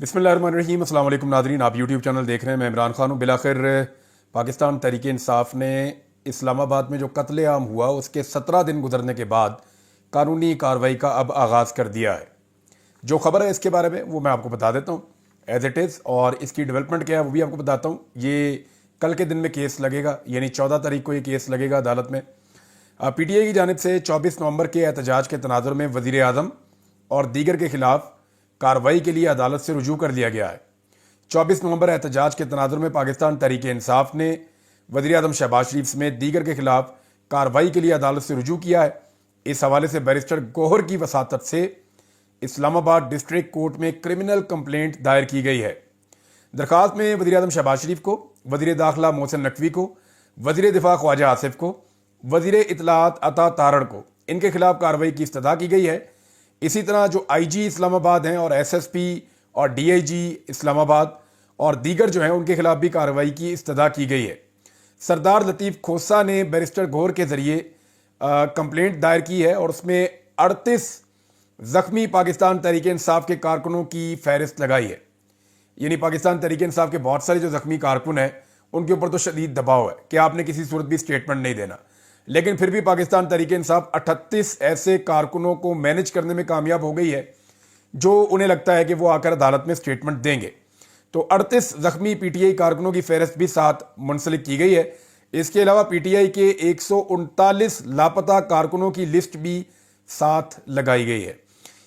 बिस्मिल्लाहिर्रहमानिर्रहीम। अस्सलाम वालेकुम नाज़रीन, आप यूट्यूब चैनल देख रहे हैं। मैं इमरान खान हूँ। बिलाखिर पाकिस्तान तहरीक इंसाफ ने इस्लामाबाद में जो कत्लेआम हुआ उसके 17 दिन गुजरने के बाद कानूनी कार्रवाई का अब आगाज़ कर दिया है। जो खबर है इसके बारे में वो मैं आपको बता देता हूँ एज इट इज़, और इसकी डेवलपमेंट क्या है वो भी आपको बताता हूँ। ये कल के दिन में केस लगेगा, यानी 14 तारीख को ये केस लगेगा अदालत में। PTI की जानिब से 24 नवंबर के एहतजाज के तनाजुर में वज़ीर आज़म और दीगर के खिलाफ कार्रवाई के लिए अदालत से रुजू कर लिया गया है। 24 नवंबर एहतजाज के तनाजुर में पाकिस्तान तहरीक इंसाफ ने वज़ीर आज़म शहबाज शरीफ समेत दीगर के खिलाफ कार्रवाई के लिए अदालत से रुजू किया है। इस हवाले से बैरिस्टर गौहर की वसातत से इस्लामाबाद डिस्ट्रिक्ट कोर्ट में क्रिमिनल कंप्लेंट दायर की गई है। दरखास्त में वज़ीर आज़म शहबाज शरीफ को, वज़ीर दाखिला मोहसिन नकवी को, वज़ीर दिफा ख्वाजा आसिफ को, वज़ीर इत्तलात अता तारड़ को, इनके खिलाफ कार्रवाई की इस्तदा की गई है। इसी तरह जो IG इस्लामाबाद हैं और SSP और DIG इस्लामाबाद और दीगर जो हैं उनके खिलाफ भी कार्रवाई की इस्तदा की गई है। सरदार लतीफ़ खोसा ने बैरिस्टर गौहर के ज़रिए कंप्लेंट दायर की है और उसमें 38 ज़ख्मी पाकिस्तान तहरीक इंसाफ के कारकुनों की फहरिस्त लगाई है। यानी पाकिस्तान तहरीक इंसाफ के बहुत सारे जो ज़ख्मी कारकुन हैं उनके ऊपर तो शदीद दबाव है कि आपने किसी सूरत भी स्टेटमेंट नहीं देना, लेकिन फिर भी पाकिस्तान तहरीक इंसाफ 38 ऐसे कारकुनों को मैनेज करने में कामयाब हो गई है जो उन्हें लगता है कि वो आकर अदालत में स्टेटमेंट देंगे। तो 38 ज़ख्मी PTI कारकुनों की फहरिस्त भी साथ मुंसलिक की गई है। इसके अलावा PTI के 139 लापता कारकुनों की लिस्ट भी साथ लगाई गई है।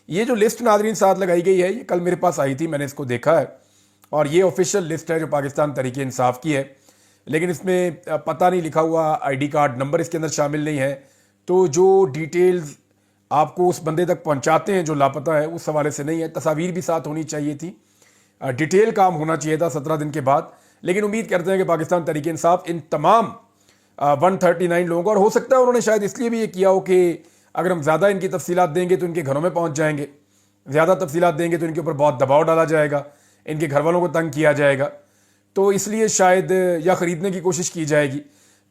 ये जो लिस्ट नाज़रीन साथ लगाई गई है ये कल मेरे पास आई थी, मैंने इसको देखा है और ये ऑफिशियल लिस्ट है जो पाकिस्तान तहरीक इंसाफ की है, लेकिन इसमें पता नहीं लिखा हुआ, ID कार्ड नंबर इसके अंदर शामिल नहीं है। तो जो डिटेल्स आपको उस बंदे तक पहुंचाते हैं जो लापता है उस हवाले से नहीं है। तस्वीर भी साथ होनी चाहिए थी, डिटेल काम होना चाहिए था 17 दिन के बाद। लेकिन उम्मीद करते हैं कि पाकिस्तान तहरीक इंसाफ इन तमाम 139 लोगों को, और हो सकता है उन्होंने शायद इसलिए भी ये किया हो कि अगर हम ज़्यादा इनकी तफसीलात देंगे तो इनके घरों में पहुँच जाएंगे, ज़्यादा तफसीलात देंगे तो इनके ऊपर बहुत दबाव डाला जाएगा, इनके घर वालों को तंग किया जाएगा, तो इसलिए शायद या ख़रीदने की कोशिश की जाएगी।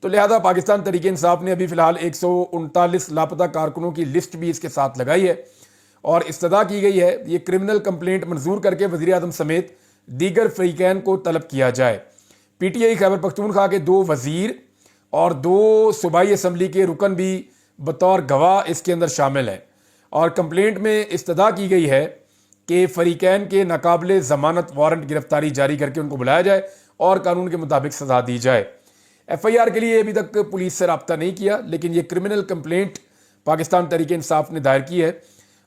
तो लिहाजा पाकिस्तान तहरीक इंसाफ ने अभी फ़िलहाल 139 लापता कारकुनों की लिस्ट भी इसके साथ लगाई है और इस्तदा की गई है ये क्रिमिनल कंप्लेंट मंजूर करके वज़ीर आज़म समेत दीगर फ़रीक़ैन को तलब किया जाए। PTI खैबर पख्तूनख्वा के 2 वज़ीर और 2 सूबाई असम्बली के रुकन भी बतौर गवाह इसके अंदर शामिल हैं और कंप्लेंट में इस्तदा की गई है कि फ़रीक़ैन के नाकाबिले ज़मानत वारंट गिरफ्तारी जारी करके उनको बुलाया जाए और कानून के मुताबिक सज़ा दी जाए। FIR के लिए अभी तक पुलिस से रब्ता नहीं किया, लेकिन ये क्रिमिनल कंप्लेंट पाकिस्तान तहरीक इंसाफ ने दायर की है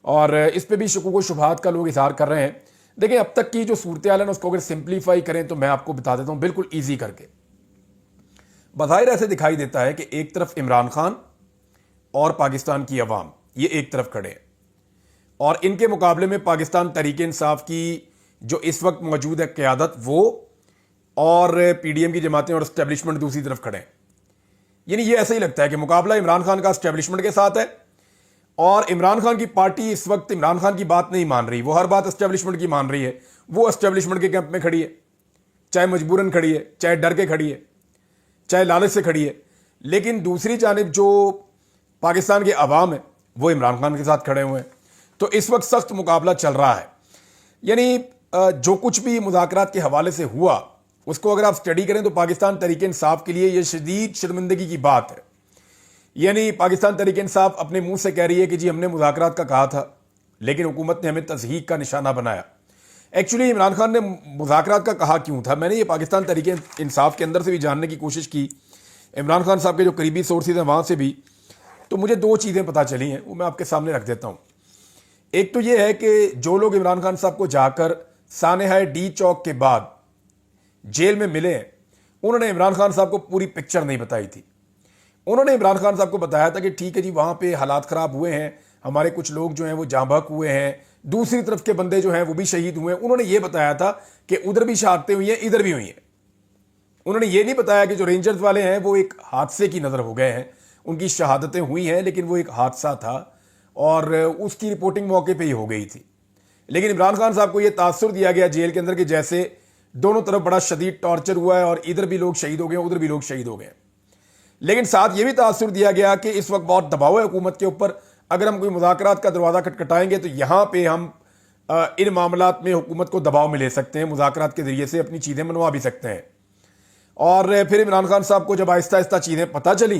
और इस पर भी शुकूक व शुबहात का लोग इज़हार कर रहे हैं। देखिए, अब तक की जो सूरत हाल है ना उसको अगर सिंप्लीफाई करें तो मैं आपको बता देता हूँ बिल्कुल ईजी करके। बज़ाहिर ऐसे दिखाई देता है कि एक तरफ इमरान खान और पाकिस्तान की अवाम ये एक तरफ खड़े हैं और इनके मुकाबले में पाकिस्तान तहरीक इंसाफ की जो इस वक्त मौजूद है क़यादत वो और PDM की जमातें और एस्टेब्लिशमेंट दूसरी तरफ खड़े हैं। यानी ये ऐसा ही लगता है कि मुकाबला इमरान खान का एस्टेब्लिशमेंट के साथ है और इमरान खान की पार्टी इस वक्त इमरान खान की बात नहीं मान रही, वो हर बात एस्टेब्लिशमेंट की मान रही है। वो एस्टेब्लिशमेंट के कैंप में खड़ी है, चाहे मजबूरन खड़ी है, चाहे डर के खड़ी है, चाहे लालच से खड़ी है। लेकिन दूसरी जानिब जो पाकिस्तान के अवाम है वो इमरान खान के साथ खड़े हुए हैं। तो इस वक्त सख्त मुकाबला चल रहा है। यानी जो कुछ भी मुज़ाकरात के हवाले से हुआ उसको अगर आप स्टडी करें तो पाकिस्तान तहरीक इंसाफ के लिए यह शदीद शर्मिंदगी की बात है। यानी पाकिस्तान तहरीक इंसाफ अपने मुंह से कह रही है कि जी हमने मुज़ाकरात का कहा था, लेकिन हुकूमत ने हमें तज़हीक का निशाना बनाया। एक्चुअली इमरान खान ने मुज़ाकरात का कहा क्यों था, मैंने ये पाकिस्तान तहरीक इंसाफ के अंदर से भी जानने की कोशिश की, इमरान खान साहब के जो करीबी सोर्सेज हैं वहाँ से भी, तो मुझे 2 चीज़ें पता चली हैं, वो मैं आपके सामने रख देता हूँ। एक तो ये है कि जो लोग इमरान खान साहब को जाकर सानेहा डी चौक के बाद जेल में मिले उन्होंने इमरान खान साहब को पूरी पिक्चर नहीं बताई थी। उन्होंने इमरान खान साहब को बताया था कि ठीक है जी वहाँ पे हालात ख़राब हुए हैं, हमारे कुछ लोग जो हैं वो जाँ बहक हुए हैं, दूसरी तरफ के बंदे जो हैं वो भी शहीद हुए हैं। उन्होंने ये बताया था कि उधर भी शहादतें हुई हैं, इधर भी हुई हैं। उन्होंने ये नहीं बताया कि जो रेंजर्स वाले हैं वो एक हादसे की नज़र हो गए हैं, उनकी शहादतें हुई हैं लेकिन वो एक हादसा था और उसकी रिपोर्टिंग मौके पे ही हो गई थी। लेकिन इमरान खान साहब को ये तासुर दिया गया जेल के अंदर कि जैसे दोनों तरफ बड़ा शदीद टॉर्चर हुआ है और इधर भी लोग शहीद हो गए, उधर भी लोग शहीद हो गए। लेकिन साथ ये भी तासुर दिया गया कि इस वक्त बहुत दबाव है हुकूमत के ऊपर, अगर हम कोई मुज़ाकरात का दरवाज़ा खटखटाएंगे तो यहाँ पे हम इन मामलात में हुकूमत को दबाव में ले सकते हैं, मुज़ाकरात के ज़रिए से अपनी चीज़ें मनवा भी सकते हैं। और फिर इमरान खान साहब को जब आहिस्ता आहिस्ता चीज़ें पता चली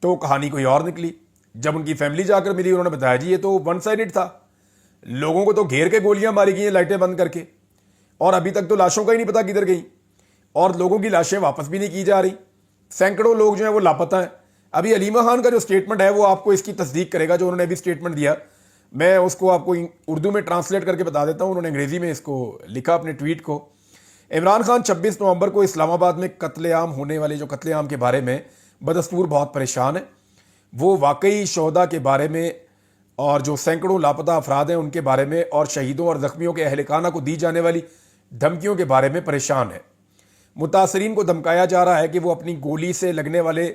तो कहानी कोई और निकली। जब उनकी फैमिली जाकर मिली, उन्होंने बताया जी ये तो वन साइडेड था, लोगों को तो घेर के गोलियां मारी गई हैं लाइटें बंद करके, और अभी तक तो लाशों का ही नहीं पता किधर गई, और लोगों की लाशें वापस भी नहीं की जा रही। सैकड़ों लोग जो हैं वो लापता हैं। अभी अलीमा खान का जो स्टेटमेंट है वो आपको इसकी तस्दीक करेगा, जो उन्होंने अभी स्टेटमेंट दिया। मैं उसको आपको उर्दू में ट्रांसलेट करके बता देता हूँ, उन्होंने अंग्रेजी में इसको लिखा अपने ट्वीट को। इमरान खान 26 नवंबर को इस्लामाबाद में कत्लेआम होने वाले जो कत्लेआम के बारे में बदस्तूर बहुत परेशान है। वो वाकई शोहदा के बारे में और जो सैकड़ों लापता अफराद हैं उनके बारे में और शहीदों और जख्मियों के अहलखाना को दी जाने वाली धमकियों के बारे में परेशान है। मुतासरीन को धमकाया जा रहा है कि वो अपनी गोली से लगने वाले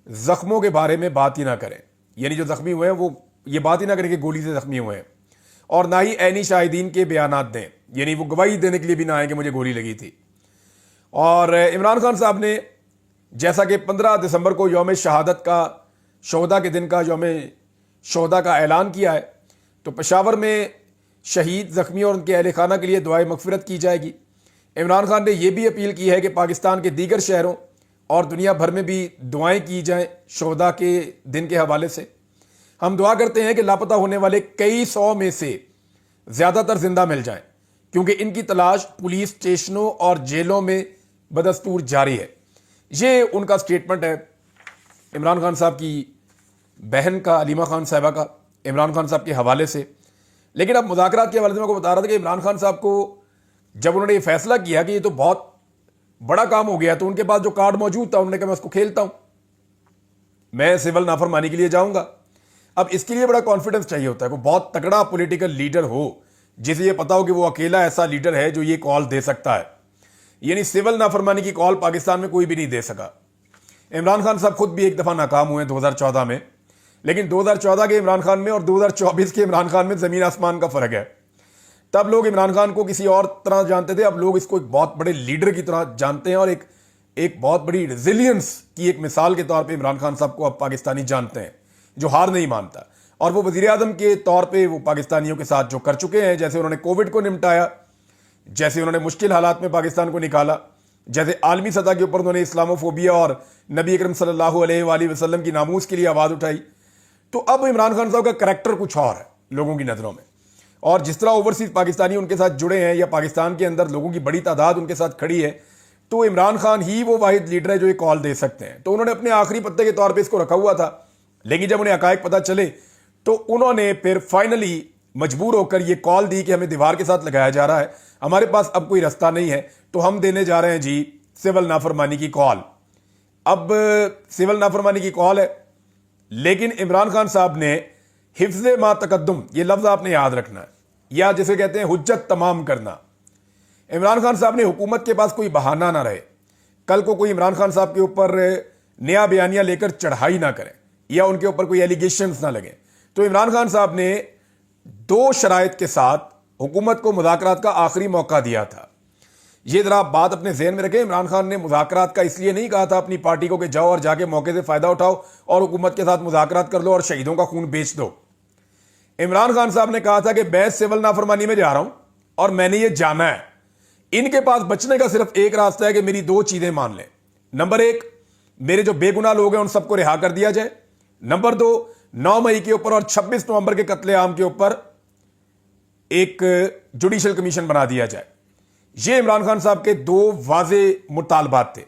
जख्मों के बारे में बात ही ना करें, यानी जो जख्मी हुए हैं वो ये बात ही ना करें कि गोली से जख्मी हुए हैं, और ना ही ऐनी शाहिदीन के बयानात दें, यानी वो गवाही देने के लिए भी ना आए कि मुझे गोली लगी थी। और इमरान खान साहब ने जैसा कि 15 दिसंबर को यौम शहादत का, शोहदा के दिन का यौम शोहदा का ऐलान किया है, तो पेशावर में शहीद जख्मी और उनके अहल खाना के लिए दुआए मगफिरत की जाएगी। इमरान खान ने यह भी अपील की है कि पाकिस्तान के दीगर शहरों और दुनिया भर में भी दुआएं की जाएं शोहदा के दिन के हवाले से। हम दुआ करते हैं कि लापता होने वाले कई सौ में से ज़्यादातर जिंदा मिल जाएं, क्योंकि इनकी तलाश पुलिस स्टेशनों और जेलों में बदस्तूर जारी है। ये उनका स्टेटमेंट है इमरान खान साहब की बहन का, अलीमा खान साहिबा का, इमरान खान साहब के हवाले से। लेकिन अब मुज़ाकरात के हवाले से मैं आपको बता रहा था कि इमरान खान साहब को जब उन्होंने ये फैसला किया कि ये तो बहुत बड़ा काम हो गया, तो उनके पास जो कार्ड मौजूद था उन्होंने कहा मैं उसको खेलता हूं, मैं सिविल नाफरमानी के लिए जाऊंगा। अब इसके लिए बड़ा कॉन्फिडेंस चाहिए होता है, वो बहुत तगड़ा पॉलिटिकल लीडर हो जिसे ये पता हो कि वो अकेला ऐसा लीडर है जो ये कॉल दे सकता है। यानी सिविल नाफरमानी की कॉल पाकिस्तान में कोई भी नहीं दे सका। इमरान खान साहब खुद भी एक दफा नाकाम हुए 2014 में, लेकिन 2014 के इमरान खान में और 2024 के इमरान खान में जमीन आसमान का फर्क है। तब लोग इमरान खान को किसी और तरह जानते थे, अब लोग इसको एक बहुत बड़े लीडर की तरह जानते हैं, और एक बहुत बड़ी रेजिलियंस की एक मिसाल के तौर पे इमरान खान साहब को अब पाकिस्तानी जानते हैं, जो हार नहीं मानता। और वो वजीर आजम के तौर पे वो पाकिस्तानियों के साथ जो कर चुके हैं, जैसे उन्होंने कोविड को निपटाया, जैसे उन्होंने मुश्किल हालात में पाकिस्तान को निकाला, जैसे आलमी सतह के ऊपर उन्होंने इस्लामोफोबिया और नबी अकरम सल्लल्लाहु अलैहि वसल्लम की नामूस के लिए आवाज़ उठाई, तो अब इमरान खान साहब का करैक्टर कुछ और है लोगों की नज़रों में। और जिस तरह ओवरसीज पाकिस्तानी उनके साथ जुड़े हैं या पाकिस्तान के अंदर लोगों की बड़ी तादाद उनके साथ खड़ी है, तो इमरान खान ही वो वाहिद लीडर है जो ये कॉल दे सकते हैं। तो उन्होंने अपने आखिरी पत्ते के तौर पे इसको रखा हुआ था, लेकिन जब उन्हें हकायक पता चले तो उन्होंने फिर फाइनली मजबूर होकर ये कॉल दी कि हमें दीवार के साथ लगाया जा रहा है, हमारे पास अब कोई रास्ता नहीं है, तो हम देने जा रहे हैं जी सिविल नाफरमानी की कॉल। अब सिविल नाफरमानी की कॉल है, लेकिन इमरान खान साहब ने हिफ्ज़े मा तकद्दुम, ये लफ्ज़ आपने याद रखना है, या जिसे कहते हैं हुज्जत तमाम करना। इमरान खान साहब ने हुकूमत के पास कोई बहाना ना रहे, कल को कोई इमरान खान साहब के ऊपर नया बयानिया लेकर चढ़ाई ना करें या उनके ऊपर कोई एलिगेशंस ना लगे। तो इमरान खान साहब ने 2 शराइत के साथ हुकूमत को मुज़ाकरात का आखिरी मौका दिया था। ये जरा आप बात अपने जहन में रखें, इमरान खान ने मुज़ाकरात का इसलिए नहीं कहा था अपनी पार्टी को कि जाओ और जाके मौके से फ़ायदा उठाओ और हुकूमत के साथ मुज़ाकरात कर लो और शहीदों का खून बेच दो। इमरान खान साहब ने कहा था कि मैं सिविल नाफरमानी में जा रहा हूं और मैंने ये जाना है। इनके पास बचने का सिर्फ एक रास्ता है कि मेरी 2 चीजें मान लें। नंबर 1, मेरे जो बेगुनाह लोग हैं उन सबको रिहा कर दिया जाए। नंबर 2, 9 मई के ऊपर और 26 नवंबर के कत्लेआम के ऊपर एक जुडिशल कमीशन बना दिया जाए। ये इमरान खान साहब के 2 वाजे मुतालबात थे।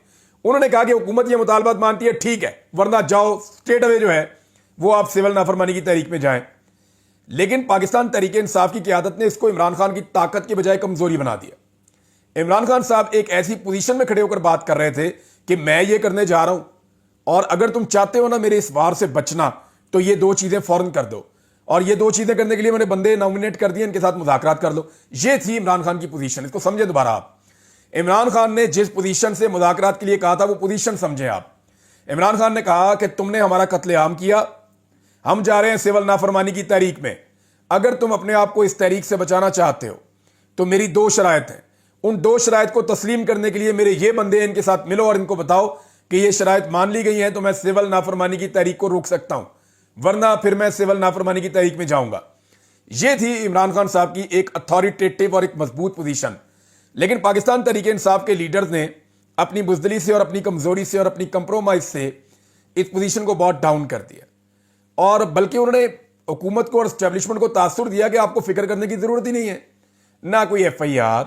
उन्होंने कहा कि हुकूमत ये मुतालबात मानती है, ठीक है, वरना जाओ स्ट्रेट अवे जो है वो आप सिविल नाफरमानी की तहरीक में जाएं। लेकिन पाकिस्तान तहरीक इंसाफ की क़यादत ने इसको इमरान खान की ताकत के बजाय कमजोरी बना दिया। इमरान खान साहब एक ऐसी पोजीशन में खड़े होकर बात कर रहे थे कि मैं ये करने जा रहा हूं और अगर तुम चाहते हो ना मेरे इस वार से बचना तो ये 2 चीजें फौरन कर दो, और ये 2 चीजें करने के लिए मैंने बंदे नॉमिनेट कर दिए, इनके साथ मुज़ाकरात कर लो। ये थी इमरान खान की पोजीशन। इसको समझे दोबारा आप। इमरान खान ने जिस पोजीशन से मुज़ाकरात के लिए कहा था वो पोजीशन समझे आप। इमरान खान ने कहा कि तुमने हमारा कत्लेआम किया, हम जा रहे हैं सिविल नाफरमानी की तहरीक में, अगर तुम अपने आप को इस तहरीक से बचाना चाहते हो तो मेरी 2 शराइत हैं। उन 2 शराइत को तस्लीम करने के लिए मेरे ये बंदे इनके साथ मिलो और इनको बताओ कि ये शराइत मान ली गई हैं तो मैं सिविल नाफरमानी की तहरीक को रोक सकता हूं, वरना फिर मैं सिविल नाफरमानी की तहरीक में जाऊंगा। ये थी इमरान खान साहब की एक अथॉरिटेटिव और एक मजबूत पोजीशन। लेकिन पाकिस्तान तहरीक इंसाफ के लीडर्स ने अपनी बुजदली से और अपनी कमजोरी से और अपनी कंप्रोमाइज से इस पोजीशन को बहुत डाउन कर दिया, और बल्कि उन्होंने हुकूमत को और एस्टेब्लिशमेंट को तासुर दिया कि आपको फिक्र करने की जरूरत ही नहीं है। ना कोई FIR,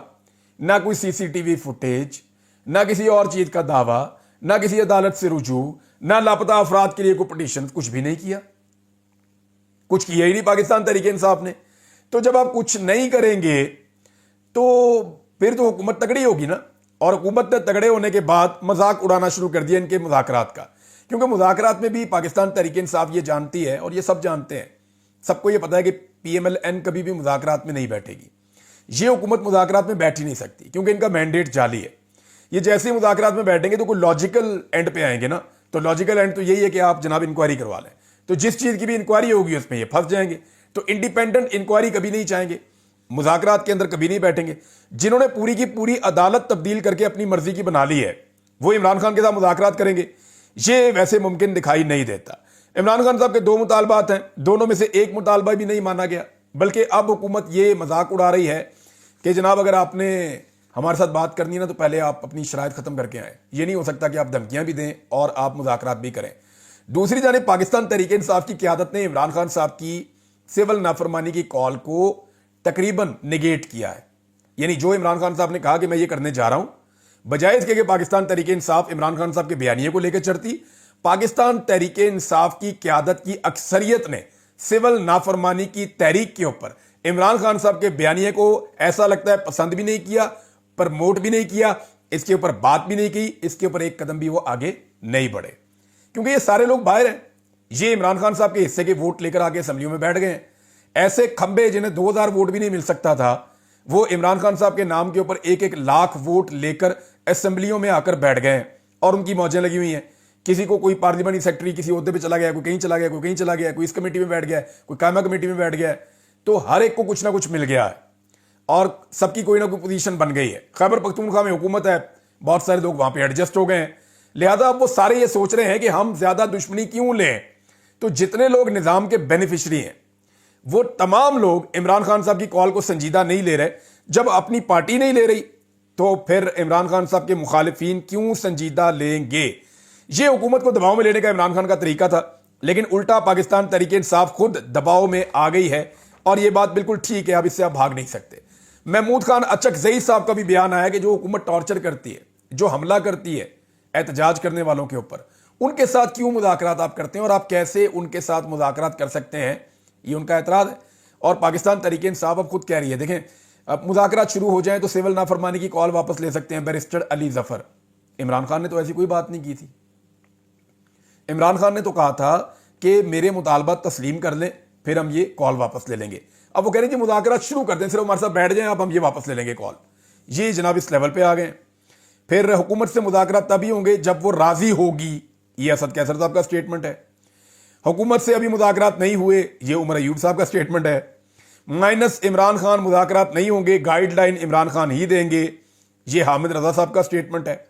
ना कोई CCTV फुटेज, ना किसी और चीज का दावा, ना किसी अदालत से रुजू, ना लापता अफराद के लिए कोई पिटीशन, कुछ भी नहीं किया। कुछ किया ही नहीं पाकिस्तान तहरीक इंसाफ ने। तो जब आप कुछ नहीं करेंगे तो फिर तो हुकूमत तगड़ी होगी ना, और हुकूमत ने तगड़े होने के बाद मजाक उड़ाना शुरू कर दिया इनके मुज़ाकरात का। क्योंकि मुज़ाकरात में भी पाकिस्तान तहरीक इंसाफ ये जानती है, और ये सब जानते हैं, सबको ये पता है कि PMLN कभी भी मुज़ाकरात में नहीं बैठेगी। ये हुकूमत मुज़ाकरात में बैठ ही नहीं सकती, क्योंकि इनका मैंडेट जाली है। ये जैसे ही मुज़ाकरात में बैठेंगे तो कोई लॉजिकल एंड पे आएंगे ना, तो लॉजिकल एंड तो यही है कि आप जनाब इंक्वायरी करवा लें। तो जिस चीज़ की भी इंक्वायरी होगी उसमें ये फंस जाएंगे। तो इंडिपेंडेंट इंक्वायरी कभी नहीं चाहेंगे, मुज़ाकरात के अंदर कभी नहीं बैठेंगे। जिन्होंने पूरी की पूरी अदालत तब्दील करके अपनी मर्जी की बना ली है, वो इमरान खान के साथ मुज़ाकरात करेंगे? ये वैसे मुमकिन दिखाई नहीं देता। इमरान खान साहब के 2 मुतालबात हैं, दोनों में से एक मुतालबा भी नहीं माना गया, बल्कि अब हुकूमत ये मजाक उड़ा रही है कि जनाब अगर आपने हमारे साथ बात करनी है ना तो पहले आप अपनी शराइत ख़त्म करके आए। ये नहीं हो सकता कि आप धमकियां भी दें और आप मुज़ाकरात भी करें। दूसरी जानिब पाकिस्तान तहरीक इंसाफ की क़यादत ने इमरान खान साहब की सिविल नाफरमानी की कॉल को तकरीबन निगेट किया है। यानी जो इमरान खान साहब ने कहा कि मैं ये करने जा रहा हूं, बजाय इसके कि पाकिस्तान तहरीक इंसाफ इमरान खान साहब के बयानिए को लेकर चढ़ती, पाकिस्तान तहरीक इंसाफ की क़यादत की अक्सरियत ने सिविल नाफरमानी की तहरीक के ऊपर इमरान खान साहब के बयानिए को ऐसा लगता है पसंद भी नहीं किया, प्रमोट भी नहीं किया, इसके ऊपर बात भी नहीं की, इसके ऊपर एक कदम भी वो आगे नहीं बढ़े। क्योंकि ये सारे लोग बाहर हैं, ये इमरान खान साहब के हिस्से के वोट लेकर आके असम्बलियों में बैठ गए हैं। ऐसे खंबे जिन्हें 2000 वोट भी नहीं मिल सकता था, वो इमरान खान साहब के नाम के ऊपर 1-1 लाख वोट लेकर असम्बलियों में आकर बैठ गए हैं, और उनकी मौजें लगी हुई हैं। किसी को कोई पार्लियामेंट्री सेक्रेटरी किसी ओहदे पे चला गया, कोई कहीं चला गया, कोई कहीं चला गया, कोई इस कमेटी में बैठ गया, कोई कायमा कमेटी में बैठ गया, तो हर एक को कुछ ना कुछ मिल गया है और सबकी कोई ना कोई पोजीशन बन गई है। खैबर पख्तूनख्वा में हुकूमत है, बहुत सारे लोग वहां पे एडजस्ट हो गए हैं, लिहाजा अब वो सारे ये सोच रहे हैं कि हम ज्यादा दुश्मनी क्यों लें। तो जितने लोग निजाम के बेनिफिशरी हैं वो तमाम लोग इमरान खान साहब की कॉल को संजीदा नहीं ले रहे। जब अपनी पार्टी नहीं ले रही तो फिर इमरान खान साहब के मुखालिफिन क्यों संजीदा लेंगे। ये हुकूमत को दबाव में लेने का इमरान खान का तरीका था, लेकिन उल्टा पाकिस्तान तहरीक इंसाफ खुद दबाव में आ गई है, और यह बात बिल्कुल ठीक है, अब इससे आप भाग नहीं सकते। महमूद खान अचकजई साहब का भी बयान आया कि जो हुकूमत टॉर्चर करती है, जो हमला करती है एहतजाज करने वालों के ऊपर, उनके साथ क्यों मुज़ाकरात आप करते हैं और आप कैसे उनके साथ मुज़ाकरात कर सकते हैं, ये उनका एतराज़ है। और पाकिस्तान तहरीक इंसाफ अब खुद कह रही है, देखें अब मुज़ाकरात शुरू हो जाए तो सिविल नाफरमानी की कॉल वापस ले सकते हैं बैरिस्टर अली जफर। इमरान खान ने तो ऐसी कोई बात नहीं की थी। इमरान खान ने तो कहा था कि मेरे मुतालबा तस्लीम कर लें, फिर हम ये कॉल वापस ले लेंगे। अब वो कह रहे हैं कि मुज़ाकरात शुरू कर दें, सिर्फ हमारे साथ बैठ जाएं, अब हम ये वापस ले लेंगे कॉल। ये जनाब इस लेवल पे आ गए। फिर हुकूमत से मुज़ाकरात तभी होंगे जब वो राजी होगी, ये असद कैसर साहब का स्टेटमेंट है। हुकूमत से अभी मुज़ाकरात नहीं हुए, ये उमर अयूब साहब का स्टेटमेंट है। माइनस इमरान खान मुज़ाकरात नहीं होंगे, गाइडलाइन इमरान खान ही देंगे, ये हामिद रजा साहब का स्टेटमेंट है।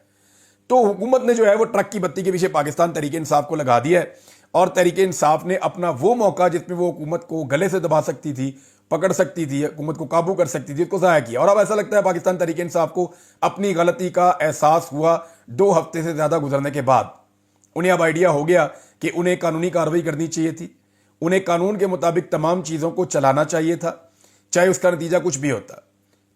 तो हुकूमत ने जो है वो ट्रक की बत्ती के पीछे पाकिस्तान तहरीक इंसाफ को लगा दिया है, और तहरीक इंसाफ ने अपना वो मौका जिसमें वो हुकूमत को गले से दबा सकती थी, पकड़ सकती थी, हुकूमत को काबू कर सकती थी, उसको ज़ाया किया। और अब ऐसा लगता है पाकिस्तान तहरीक इंसाफ को अपनी गलती का एहसास हुआ 2 हफ्ते से ज़्यादा गुजरने के बाद। उन्हें अब आइडिया हो गया कि उन्हें कानूनी कार्रवाई करनी चाहिए थी, उन्हें कानून के मुताबिक तमाम चीज़ों को चलाना चाहिए था, चाहे उसका नतीजा कुछ भी होता,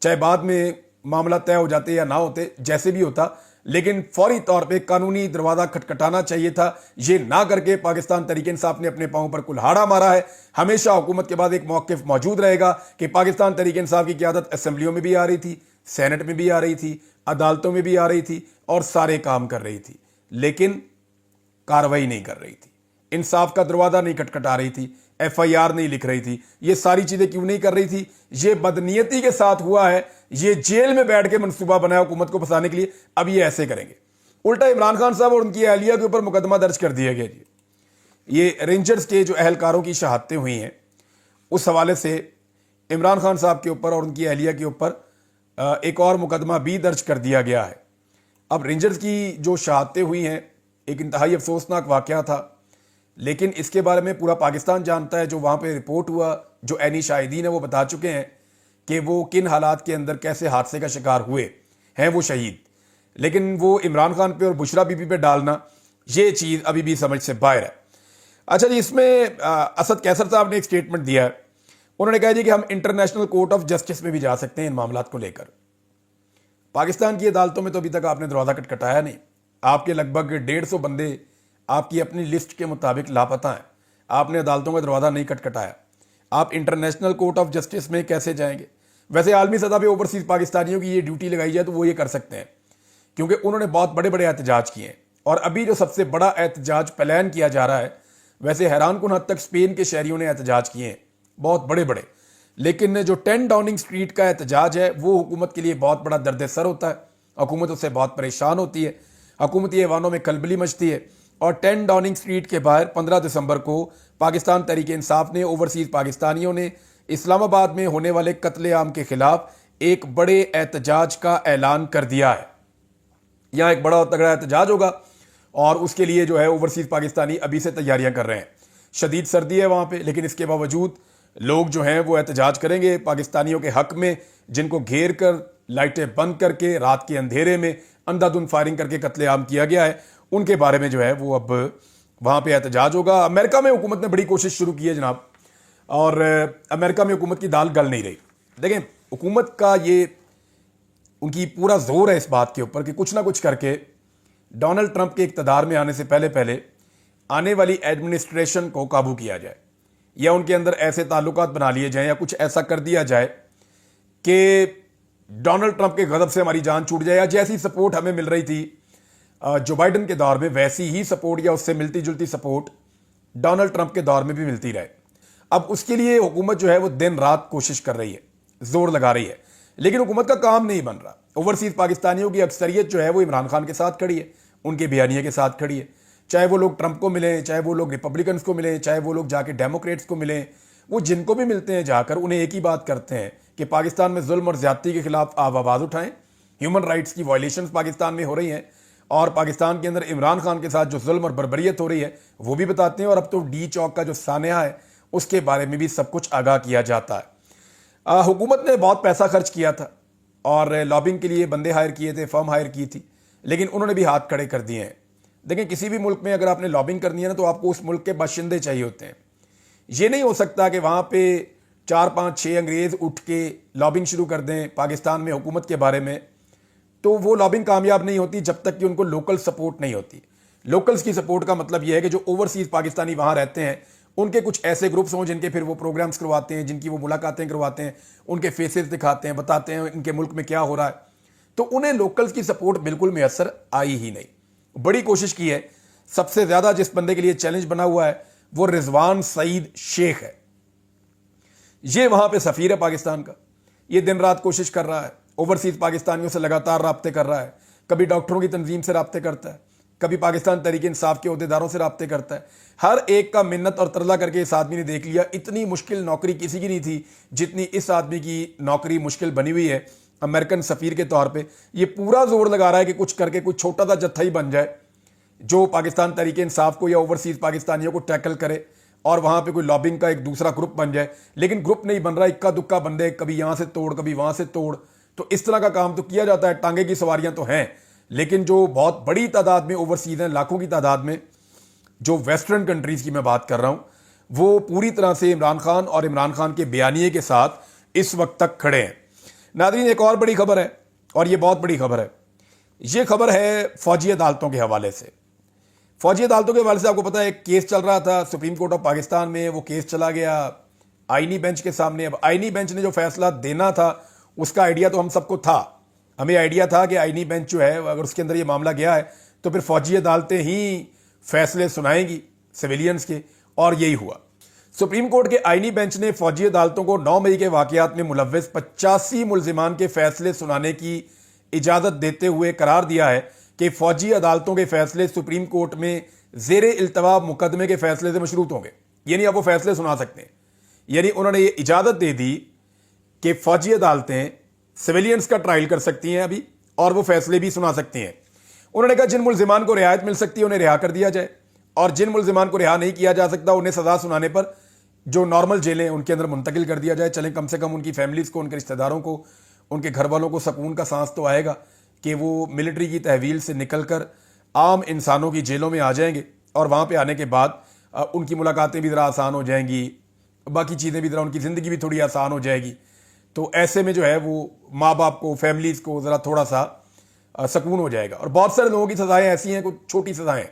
चाहे बाद में मामला तय हो जाते या ना होते, जैसे भी होता, लेकिन फौरी तौर पे कानूनी दरवाजा खटखटाना चाहिए था। ये ना करके पाकिस्तान तहरीक इंसाफ ने अपने पांव पर कुल्हाड़ा मारा है। हमेशा हुकूमत के बाद एक मौक़िफ़ मौजूद रहेगा कि पाकिस्तान तहरीक इंसाफ की क़यादत असेंबलियों में भी आ रही थी, सेनेट में भी आ रही थी, अदालतों में भी आ रही थी, और सारे काम कर रही थी, लेकिन कार्रवाई नहीं कर रही थी, इंसाफ का दरवाजा नहीं खटखटा रही थी, FIR नहीं लिख रही थी। ये सारी चीजें क्यों नहीं कर रही थी? ये बदनीयती के साथ हुआ है। ये जेल में बैठ के मनसूबा बनाया हुकूमत को फंसाने के लिए, अब ये ऐसे करेंगे। उल्टा इमरान खान साहब और उनकी अहलिया के ऊपर मुकदमा दर्ज कर दिया गया। ये रेंजर्स के जो अहलकारों की शहादतें हुई हैं, उस हवाले से इमरान खान साहब के ऊपर और उनकी अहलिया के ऊपर एक और मुकदमा भी दर्ज कर दिया गया है। अब रेंजर्स की जो शहादतें हुई हैं एक इंतहाई अफसोसनाक वाक़या था, लेकिन इसके बारे में पूरा पाकिस्तान जानता है। जो वहाँ पे रिपोर्ट हुआ, जो ऐनी शाहिदीन है वो बता चुके हैं कि वो किन हालात के अंदर कैसे हादसे का शिकार हुए हैं वो शहीद, लेकिन वो इमरान खान पे और बुशरा बीबी पे डालना, ये चीज़ अभी भी समझ से बाहर है। अच्छा जी, इसमें असद कैसर साहब ने एक स्टेटमेंट दिया है। उन्होंने कहा जी कि हम इंटरनेशनल कोर्ट ऑफ जस्टिस में भी जा सकते हैं इन मामलात को लेकर। पाकिस्तान की अदालतों में तो अभी तक आपने दरवाज़ा खटखटाया नहीं। आपके लगभग 150 बंदे आपकी अपनी लिस्ट के मुताबिक लापता हैं। आपने अदालतों का दरवाज़ा नहीं खटखटाया। आप इंटरनेशनल कोर्ट ऑफ जस्टिस में कैसे जाएंगे? वैसे आलमी सतह पे ओवरसीज पाकिस्तानियों की ये ड्यूटी लगाई जाए तो वो ये कर सकते हैं, क्योंकि उन्होंने बहुत बड़े बड़े एहतजाज किए हैं। और अभी जो सबसे बड़ा एहतजाज प्लान किया जा रहा है, वैसे हैरानकुन हद तक स्पेन के शहरियों ने एहतजाज किए हैं बहुत बड़े बड़े, लेकिन जो 10 डाउनिंग स्ट्रीट का एहतजाज है वो हुकूमत के लिए बहुत बड़ा दर्द सर होता है। हुकूमत उससे बहुत परेशान होती है, हुकूमती ऐवानों में खलबली मचती है। और 10 डाउनिंग स्ट्रीट के बाहर 15 दिसंबर को पाकिस्तान तहरीक इंसाफ ने, ओवरसीज पाकिस्तानियों ने इस्लामाबाद में होने वाले कत्लेआम के खिलाफ एक बड़े एहतजाज का ऐलान कर दिया है। यहाँ एक बड़ा तगड़ा एहतजाज होगा और उसके लिए जो है ओवरसीज पाकिस्तानी अभी से तैयारियां कर रहे हैं। शदीद सर्दी है वहाँ पे, लेकिन इसके बावजूद लोग जो हैं वो एहतजाज करेंगे पाकिस्तानियों के हक में, जिनको घेर कर लाइटें बंद करके रात के अंधेरे में अंधाधुंध फायरिंग करके कत्लेआम किया गया है, उनके बारे में जो है वो अब वहाँ पे एहतजाज होगा। अमेरिका में हुकूमत ने बड़ी कोशिश शुरू की है जनाब, और अमेरिका में हुकूमत की दाल गल नहीं रही। देखें, हुकूमत का ये उनकी पूरा जोर है इस बात के ऊपर कि कुछ ना कुछ करके डोनाल्ड ट्रंप के इक़्तिदार में आने से पहले पहले आने वाली एडमिनिस्ट्रेशन को काबू किया जाए, या उनके अंदर ऐसे ताल्लुकात बना लिए जाएं, या कुछ ऐसा कर दिया जाए कि डोनाल्ड ट्रंप के गज़ब से हमारी जान छूट जाए। या जैसी सपोर्ट हमें मिल रही थी जो बाइडन के दौर में, वैसी ही सपोर्ट या उससे मिलती जुलती सपोर्ट डोनाल्ड ट्रंप के दौर में भी मिलती रहे। अब उसके लिए हुकूमत जो है वो दिन रात कोशिश कर रही है, जोर लगा रही है, लेकिन हुकूमत का काम नहीं बन रहा। ओवरसीज पाकिस्तानियों की अक्सरियत जो है वो इमरान खान के साथ खड़ी है, उनके बयानिए के साथ खड़ी है। चाहे वो लोग ट्रंप को मिलें, चाहे वो लोग रिपब्लिकन्स को मिलें, चाहे वो लोग जाके डेमोक्रेट्स को मिलें, वो जिनको भी मिलते हैं जाकर उन्हें एक ही बात करते हैं कि पाकिस्तान में जुल्म और ज्यादती के खिलाफ आप आवाज़ उठाएं। ह्यूमन राइट्स की वायलेशंस पाकिस्तान में हो रही हैं, और पाकिस्तान के अंदर इमरान खान के साथ जो जुल्म और बर्बरियत हो रही है वो भी बताते हैं। और अब तो डी चौक का जो सानिया है उसके बारे में भी सब कुछ आगाह किया जाता है। हुकूमत ने बहुत पैसा खर्च किया था और लॉबिंग के लिए बंदे हायर किए थे, फर्म हायर की थी, लेकिन उन्होंने भी हाथ खड़े कर दिए हैं। देखें, किसी भी मुल्क में अगर आपने लॉबिंग करनी है ना, तो आपको उस मुल्क के बाशिंदे चाहिए होते हैं। ये नहीं हो सकता कि वहाँ पे 4, 5, 6 अंग्रेज़ उठ के लॉबिंग शुरू कर दें पाकिस्तान में हुकूमत के बारे में, तो वो लॉबिंग कामयाब नहीं होती जब तक कि उनको लोकल सपोर्ट नहीं होती। लोकल्स की सपोर्ट का मतलब यह है कि जो ओवरसीज पाकिस्तानी वहाँ रहते हैं उनके कुछ ऐसे ग्रुप्स हों जिनके फिर वो प्रोग्राम्स करवाते हैं, जिनकी वो मुलाकातें करवाते हैं, उनके फेसेस दिखाते हैं, बताते हैं इनके मुल्क में क्या हो रहा है। तो उन्हें लोकल्स की सपोर्ट बिल्कुल मैसर आई ही नहीं। बड़ी कोशिश की है। सबसे ज़्यादा जिस बंदे के लिए चैलेंज बना हुआ है वो रिजवान सईद शेख है। ये वहाँ पे सफ़ीर है पाकिस्तान का। ये दिन रात कोशिश कर रहा है, ओवरसीज पाकिस्तानियों से लगातार राब्ते कर रहा है। कभी डॉक्टरों की तंजीम से राब्ते करता है, कभी पाकिस्तान तहरीक इंसाफ के अहदेदारों से राब्ते करता है। हर एक का मिन्नत और तरला करके इस आदमी ने देख लिया। इतनी मुश्किल नौकरी किसी की नहीं थी जितनी इस आदमी की नौकरी मुश्किल बनी हुई है अमेरिकन सफ़ीर के तौर पे। ये पूरा जोर लगा रहा है कि कुछ करके कुछ छोटा सा जत्था ही बन जाए जो पाकिस्तान तहरीक इंसाफ को या ओवरसीज पाकिस्तानियों को टैकल करे, और वहाँ पे कोई लॉबिंग का एक दूसरा ग्रुप बन जाए। लेकिन ग्रुप नहीं बन रहा, इक्का दुक्का बंदे, कभी यहाँ से तोड़ कभी वहाँ से तोड़। तो इस तरह का काम तो किया जाता है। टांगे की सवारियाँ तो हैं, लेकिन जो बहुत बड़ी तादाद में ओवरसीज हैं, लाखों की तादाद में, जो वेस्टर्न कंट्रीज़ की मैं बात कर रहा हूँ, वो पूरी तरह से इमरान खान और इमरान खान के बयानिए के साथ इस वक्त तक खड़े हैं। नाज़रीन, एक और बड़ी खबर है, और ये बहुत बड़ी खबर है। ये खबर है फौजी अदालतों के हवाले से। फौजी अदालतों के हवाले से आपको पता है एक केस चल रहा था सुप्रीम कोर्ट ऑफ पाकिस्तान में। वो केस चला गया आईनी बेंच के सामने। अब आईनी बेंच ने जो फैसला देना था उसका आइडिया तो हम सबको था। हमें आइडिया था कि आईनी बेंच जो है अगर उसके अंदर ये मामला गया है तो फिर फौजी अदालतें ही फैसले सुनाएंगी सिविलियंस के, और यही हुआ। सुप्रीम कोर्ट के आईनी बेंच ने फौजी अदालतों को 9 मई के वाकयात में मुलव्वस 85 मुल्जिमान के फैसले सुनाने की इजाज़त देते हुए करार दिया है कि फौजी अदालतों के फैसले सुप्रीम कोर्ट में ज़ेरे इल्तवा मुकदमे के फैसले से मशरूत होंगे। यानी अब वो फैसले सुना सकते हैं। यानी उन्होंने ये इजाज़त दे दी कि फौजी अदालतें सिविलियंस का ट्रायल कर सकती हैं अभी, और वो फैसले भी सुना सकती हैं। उन्होंने कहा जिन मुल्जिमान को रियायत मिल सकती है उन्हें रिहा कर दिया जाए, और जिन मुल्जिमान को रिहा नहीं किया जा सकता उन्हें सज़ा सुनाने पर जो नॉर्मल जेलें उनके अंदर मुंतकिल कर दिया जाए। चलें, कम से कम उनकी फैमिलीज़ को, उनके रिश्तेदारों को, उनके घर वालों को सुकून का सांस तो आएगा कि वो मिलिट्री की तहवील से निकल कर आम इंसानों की जेलों में आ जाएंगे और वहाँ पे आने के बाद उनकी मुलाकातें भी ज़रा आसान हो जाएंगी, बाकी चीज़ें भी ज़रा, उनकी ज़िंदगी भी थोड़ी आसान हो जाएगी। तो ऐसे में जो है वो माँ बाप को, फैमिलीज़ को ज़रा थोड़ा सा सुकून हो जाएगा। और बहुत सारे लोगों की सज़ाएँ ऐसी हैं, कुछ छोटी सज़ाएँ,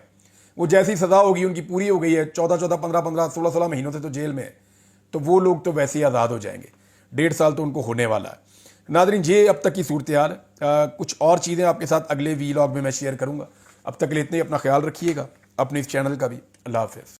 वो जैसी सज़ा होगी उनकी पूरी हो गई है, 14-14, 15-15, 16-16 महीनों से तो जेल में है, तो वो लोग तो वैसे ही आज़ाद हो जाएंगे। 1.5 साल तो उनको होने वाला है। नादरीन, ये अब तक की सूरत हाल। कुछ और चीज़ें आपके साथ अगले वीलॉग में मैं शेयर करूँगा। अब तक के लिए इतने ही। अपना ख्याल रखिएगा, अपने इस चैनल का भी। अल्लाह हाफ़िज़।